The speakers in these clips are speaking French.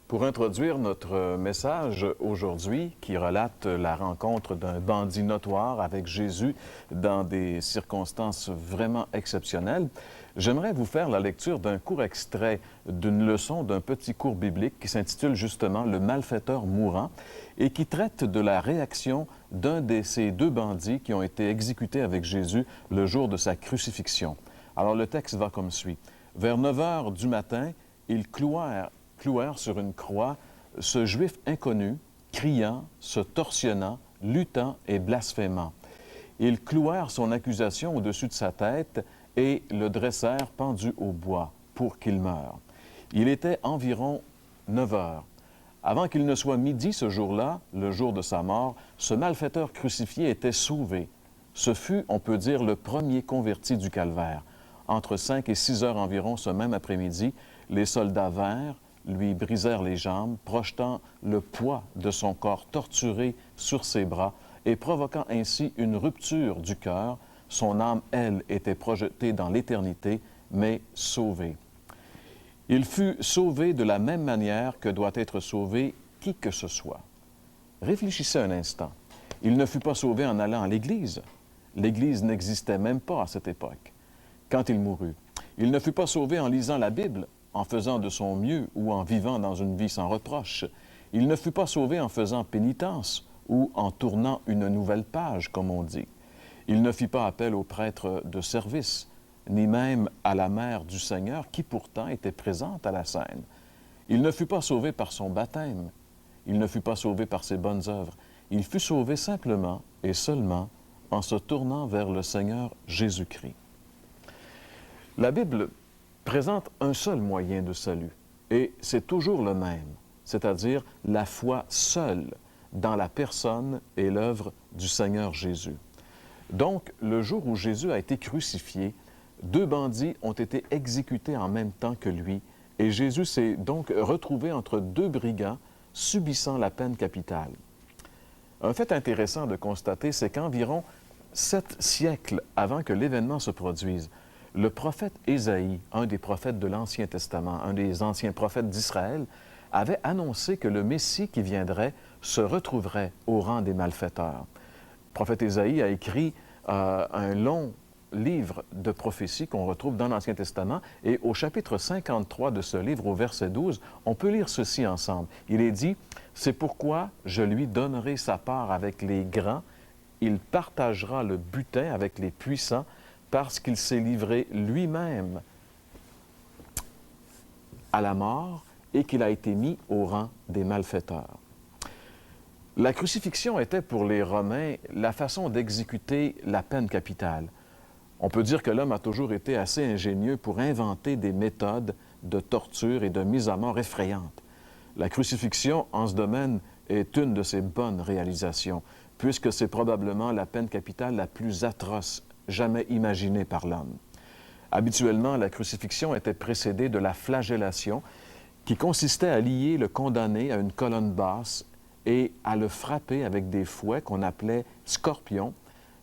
Pour introduire notre message aujourd'hui, qui relate la rencontre d'un bandit notoire avec Jésus dans des circonstances vraiment exceptionnelles, j'aimerais vous faire la lecture d'un court extrait d'une leçon d'un petit cours biblique qui s'intitule justement « Le malfaiteur mourant » et qui traite de la réaction d'un de ces deux bandits qui ont été exécutés avec Jésus le jour de sa crucifixion. Alors le texte va comme suit. « Vers 9 heures du matin, ils clouèrent sur une croix ce Juif inconnu, criant, se torsionnant, luttant et blasphémant. Ils clouèrent son accusation au-dessus de sa tête et le dressèrent pendu au bois pour qu'il meure. Il était environ 9 heures. Avant qu'il ne soit midi ce jour-là, le jour de sa mort, ce malfaiteur crucifié était sauvé. Ce fut, on peut dire, le premier converti du calvaire. Entre 5 et 6 heures environ ce même après-midi, les soldats vinrent, lui brisèrent les jambes, projetant le poids de son corps torturé sur ses bras et provoquant ainsi une rupture du cœur. Son âme, elle, était projetée dans l'éternité, mais sauvée. Il fut sauvé de la même manière que doit être sauvé qui que ce soit. Réfléchissez un instant. Il ne fut pas sauvé en allant à l'Église. L'Église n'existait même pas à cette époque, quand il mourut. Il ne fut pas sauvé en lisant la Bible, en faisant de son mieux ou en vivant dans une vie sans reproche. Il ne fut pas sauvé en faisant pénitence ou en tournant une nouvelle page, comme on dit. Il ne fit pas appel aux prêtres de service, ni même à la mère du Seigneur, qui pourtant était présente à la scène. Il ne fut pas sauvé par son baptême. Il ne fut pas sauvé par ses bonnes œuvres. Il fut sauvé simplement et seulement en se tournant vers le Seigneur Jésus-Christ. La Bible présente un seul moyen de salut, et c'est toujours le même, c'est-à-dire la foi seule dans la personne et l'œuvre du Seigneur Jésus. Donc, le jour où Jésus a été crucifié, deux bandits ont été exécutés en même temps que lui, et Jésus s'est donc retrouvé entre deux brigands subissant la peine capitale. Un fait intéressant de constater, c'est qu'environ 7 siècles avant que l'événement se produise, le prophète Ésaïe, un des prophètes de l'Ancien Testament, un des anciens prophètes d'Israël, avait annoncé que le Messie qui viendrait se retrouverait au rang des malfaiteurs. Le prophète Ésaïe a écrit un long livre de prophéties qu'on retrouve dans l'Ancien Testament, et au chapitre 53 de ce livre, au verset 12, on peut lire ceci ensemble. Il est dit « C'est pourquoi je lui donnerai sa part avec les grands, il partagera le butin avec les puissants, parce qu'il s'est livré lui-même à la mort et qu'il a été mis au rang des malfaiteurs. » La crucifixion était pour les Romains la façon d'exécuter la peine capitale. On peut dire que l'homme a toujours été assez ingénieux pour inventer des méthodes de torture et de mise à mort effrayantes. La crucifixion, en ce domaine, est une de ses bonnes réalisations, puisque c'est probablement la peine capitale la plus atroce jamais imaginée par l'homme. Habituellement, la crucifixion était précédée de la flagellation, qui consistait à lier le condamné à une colonne basse et à le frapper avec des fouets qu'on appelait scorpions.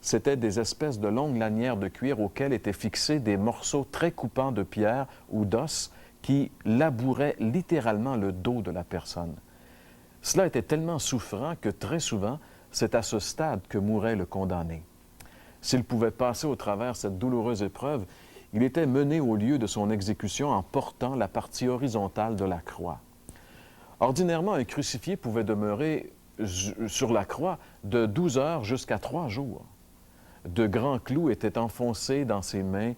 C'étaient des espèces de longues lanières de cuir auxquelles étaient fixés des morceaux très coupants de pierre ou d'os qui labouraient littéralement le dos de la personne. Cela était tellement souffrant que très souvent, c'est à ce stade que mourait le condamné. S'il pouvait passer au travers cette douloureuse épreuve, il était mené au lieu de son exécution en portant la partie horizontale de la croix. Ordinairement, un crucifié pouvait demeurer sur la croix de 12 heures jusqu'à 3 jours. De grands clous étaient enfoncés dans ses mains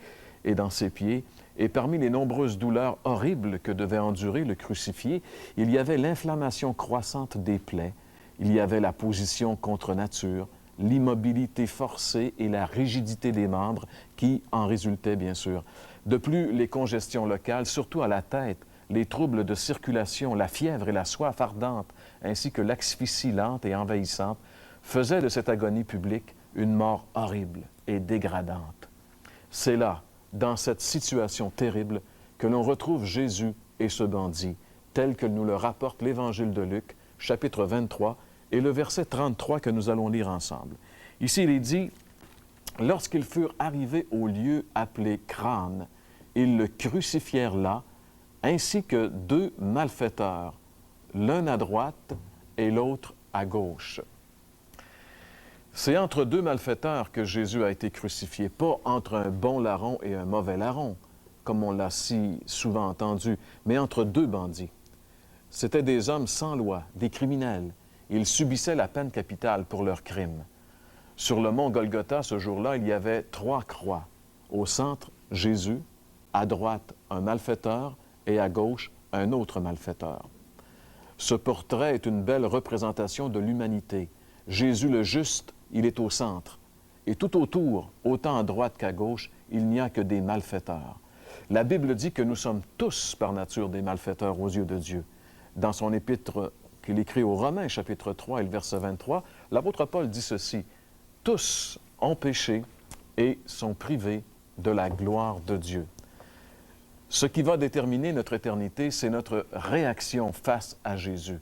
et dans ses pieds, et parmi les nombreuses douleurs horribles que devait endurer le crucifié, il y avait l'inflammation croissante des plaies, il y avait la position contre nature, l'immobilité forcée et la rigidité des membres qui en résultaient, bien sûr. De plus, les congestions locales, surtout à la tête, les troubles de circulation, la fièvre et la soif ardente, ainsi que l'asphyxie lente et envahissante, faisaient de cette agonie publique une mort horrible et dégradante. C'est là, dans cette situation terrible, que l'on retrouve Jésus et ce bandit, tel que nous le rapporte l'Évangile de Luc, chapitre 23, et le verset 33 que nous allons lire ensemble. Ici, il est dit « Lorsqu'ils furent arrivés au lieu appelé Crâne, ils le crucifièrent là, ainsi que 2 malfaiteurs, l'un à droite et l'autre à gauche. C'est entre deux malfaiteurs que Jésus a été crucifié, pas entre un bon larron et un mauvais larron, comme on l'a si souvent entendu, mais entre deux bandits. C'étaient des hommes sans loi, des criminels. Ils subissaient la peine capitale pour leurs crimes. Sur le mont Golgotha, ce jour-là, il y avait 3 croix. Au centre, Jésus, à droite, un malfaiteur, et à gauche, un autre malfaiteur. Ce portrait est une belle représentation de l'humanité. Jésus le juste, il est au centre. Et tout autour, autant à droite qu'à gauche, il n'y a que des malfaiteurs. La Bible dit que nous sommes tous par nature des malfaiteurs aux yeux de Dieu. Dans son épître qu'il écrit aux Romains, chapitre 3 et le verset 23, l'apôtre Paul dit ceci: « Tous ont péché et sont privés de la gloire de Dieu. » Ce qui va déterminer notre éternité, c'est notre réaction face à Jésus,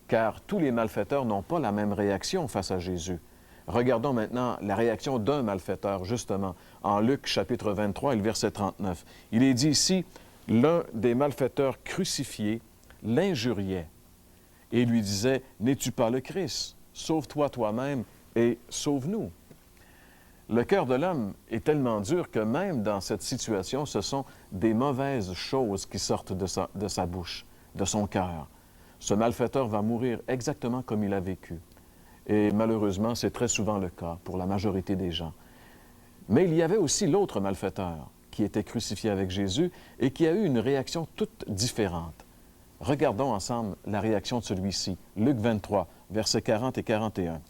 car tous les malfaiteurs n'ont pas la même réaction face à Jésus. Regardons maintenant la réaction d'un malfaiteur, justement, en Luc chapitre 23 et le verset 39. Il est dit ici, « L'un des malfaiteurs crucifiés l'injuriait et lui disait, « N'es-tu pas le Christ? Sauve-toi toi-même et sauve-nous. » Le cœur de l'homme est tellement dur que même dans cette situation, ce sont des mauvaises choses qui sortent de sa bouche, de son cœur. Ce malfaiteur va mourir exactement comme il a vécu. Et malheureusement, c'est très souvent le cas pour la majorité des gens. Mais il y avait aussi l'autre malfaiteur qui était crucifié avec Jésus et qui a eu une réaction toute différente. Regardons ensemble la réaction de celui-ci. Luc 23, versets 40 et 41.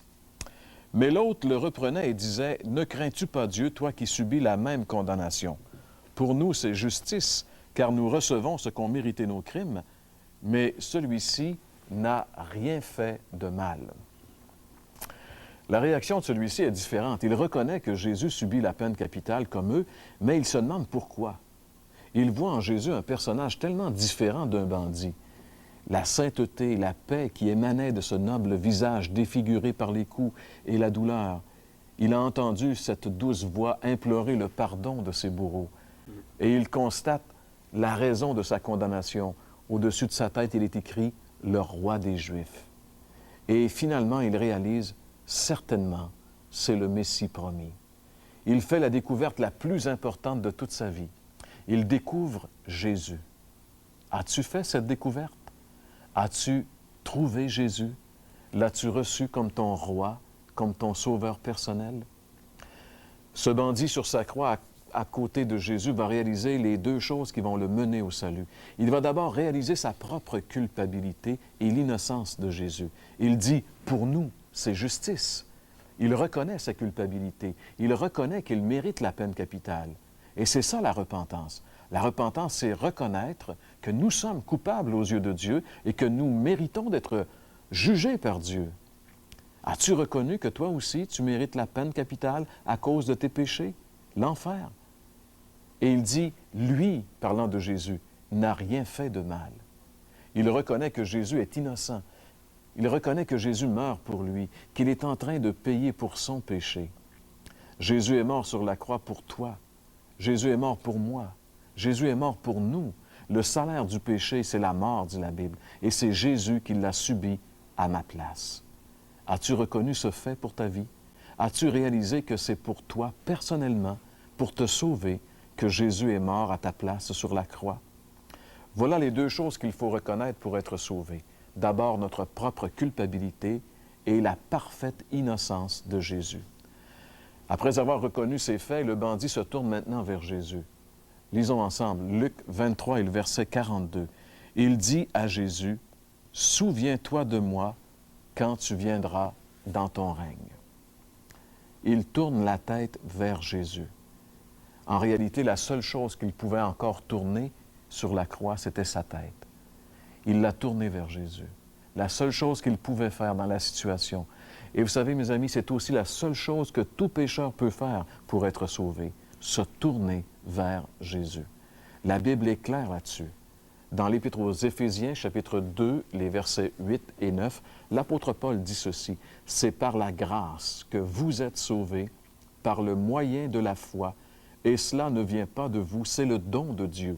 « Mais l'autre le reprenait et disait, « Ne crains-tu pas Dieu, toi qui subis la même condamnation? Pour nous, c'est justice, car nous recevons ce qu'ont mérité nos crimes, mais celui-ci n'a rien fait de mal. » La réaction de celui-ci est différente. Il reconnaît que Jésus subit la peine capitale comme eux, mais il se demande pourquoi. Il voit en Jésus un personnage tellement différent d'un bandit. La sainteté, la paix qui émanait de ce noble visage défiguré par les coups et la douleur. Il a entendu cette douce voix implorer le pardon de ses bourreaux. Et il constate la raison de sa condamnation. Au-dessus de sa tête, il est écrit « le roi des Juifs ». Et finalement, il réalise « certainement, c'est le Messie promis ». Il fait la découverte la plus importante de toute sa vie. Il découvre Jésus. As-tu fait cette découverte? As-tu trouvé Jésus? L'as-tu reçu comme ton roi, comme ton sauveur personnel? Ce bandit sur sa croix à côté de Jésus va réaliser les deux choses qui vont le mener au salut. Il va d'abord réaliser sa propre culpabilité et l'innocence de Jésus. Il dit, pour nous, c'est justice. Il reconnaît sa culpabilité. Il reconnaît qu'il mérite la peine capitale. Et c'est ça la repentance. La repentance, c'est reconnaître que nous sommes coupables aux yeux de Dieu et que nous méritons d'être jugés par Dieu. As-tu reconnu que toi aussi, tu mérites la peine capitale à cause de tes péchés, l'enfer? Et il dit, lui, parlant de Jésus, n'a rien fait de mal. Il reconnaît que Jésus est innocent. Il reconnaît que Jésus meurt pour lui, qu'il est en train de payer pour son péché. Jésus est mort sur la croix pour toi. Jésus est mort pour moi. Jésus est mort pour nous. Le salaire du péché, c'est la mort, dit la Bible. Et c'est Jésus qui l'a subi à ma place. As-tu reconnu ce fait pour ta vie? As-tu réalisé que c'est pour toi, personnellement, pour te sauver, que Jésus est mort à ta place sur la croix? Voilà les deux choses qu'il faut reconnaître pour être sauvé. D'abord, notre propre culpabilité et la parfaite innocence de Jésus. Après avoir reconnu ces faits, le bandit se tourne maintenant vers Jésus. Lisons ensemble Luc 23 et le verset 42. Il dit à Jésus, « Souviens-toi de moi quand tu viendras dans ton règne. » Il tourne la tête vers Jésus. En réalité, la seule chose qu'il pouvait encore tourner sur la croix, c'était sa tête. Il l'a tournée vers Jésus. La seule chose qu'il pouvait faire dans la situation. Et vous savez, mes amis, c'est aussi la seule chose que tout pécheur peut faire pour être sauvé, se tourner vers Jésus. La Bible est claire là-dessus. Dans l'Épître aux Éphésiens, chapitre 2, les versets 8 et 9, l'apôtre Paul dit ceci, « C'est par la grâce que vous êtes sauvés, par le moyen de la foi, et cela ne vient pas de vous, c'est le don de Dieu.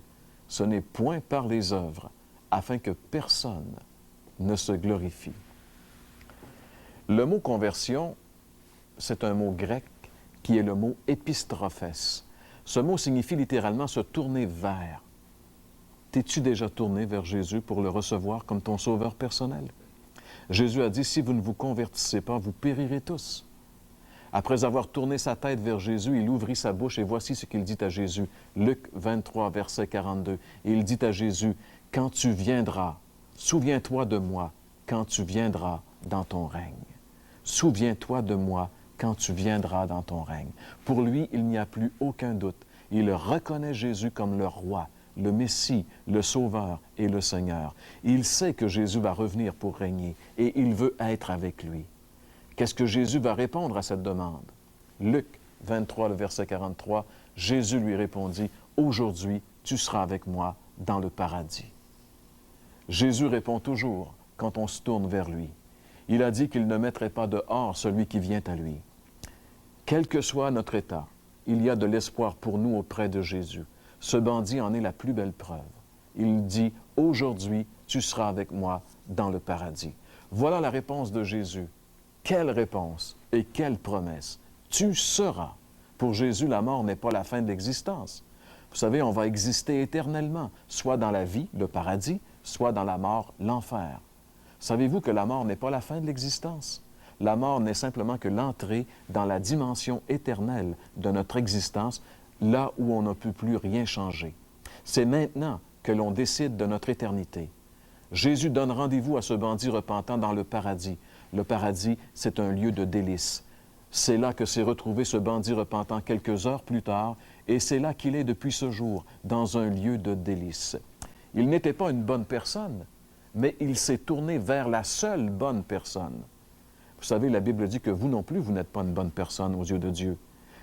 Ce n'est point par les œuvres, afin que personne ne se glorifie. Le mot conversion, c'est un mot grec qui est le mot épistrophès. Ce mot signifie littéralement se tourner vers. T'es-tu déjà tourné vers Jésus pour le recevoir comme ton sauveur personnel? Jésus a dit, si vous ne vous convertissez pas, vous périrez tous. Après avoir tourné sa tête vers Jésus, il ouvrit sa bouche et voici ce qu'il dit à Jésus. Luc 23, verset 42. Et il dit à Jésus, « Quand tu viendras, souviens-toi de moi quand tu viendras dans ton règne. Souviens-toi de moi quand tu viendras dans ton règne. » Pour lui, il n'y a plus aucun doute. Il reconnaît Jésus comme le roi, le Messie, le Sauveur et le Seigneur. Il sait que Jésus va revenir pour régner et il veut être avec lui. Qu'est-ce que Jésus va répondre à cette demande? Luc 23, le verset 43, Jésus lui répondit, « Aujourd'hui, tu seras avec moi dans le paradis. » Jésus répond toujours quand on se tourne vers lui. Il a dit qu'il ne mettrait pas dehors celui qui vient à lui. Quel que soit notre état, il y a de l'espoir pour nous auprès de Jésus. Ce bandit en est la plus belle preuve. Il dit, « Aujourd'hui, tu seras avec moi dans le paradis. » Voilà la réponse de Jésus. Quelle réponse et quelle promesse! Tu seras. Pour Jésus, la mort n'est pas la fin de l'existence. Vous savez, on va exister éternellement, soit dans la vie, le paradis, soit dans la mort, l'enfer. Savez-vous que la mort n'est pas la fin de l'existence? La mort n'est simplement que l'entrée dans la dimension éternelle de notre existence, là où on ne peut plus rien changer. C'est maintenant que l'on décide de notre éternité. Jésus donne rendez-vous à ce bandit repentant dans le paradis. Le paradis, c'est un lieu de délices. C'est là que s'est retrouvé ce bandit repentant quelques heures plus tard, et c'est là qu'il est depuis ce jour, dans un lieu de délices. Il n'était pas une bonne personne, mais il s'est tourné vers la seule bonne personne. Vous savez, la Bible dit que vous non plus, vous n'êtes pas une bonne personne aux yeux de Dieu.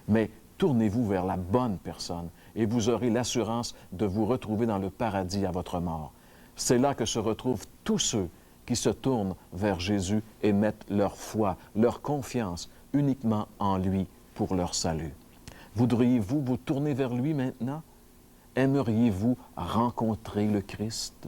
Mais tournez-vous vers la bonne personne, et vous aurez l'assurance de vous retrouver dans le paradis à votre mort. C'est là que se retrouvent tous ceux qui se tournent vers Jésus et mettent leur foi, leur confiance uniquement en lui pour leur salut. Voudriez-vous vous tourner vers lui maintenant? Aimeriez-vous rencontrer le Christ?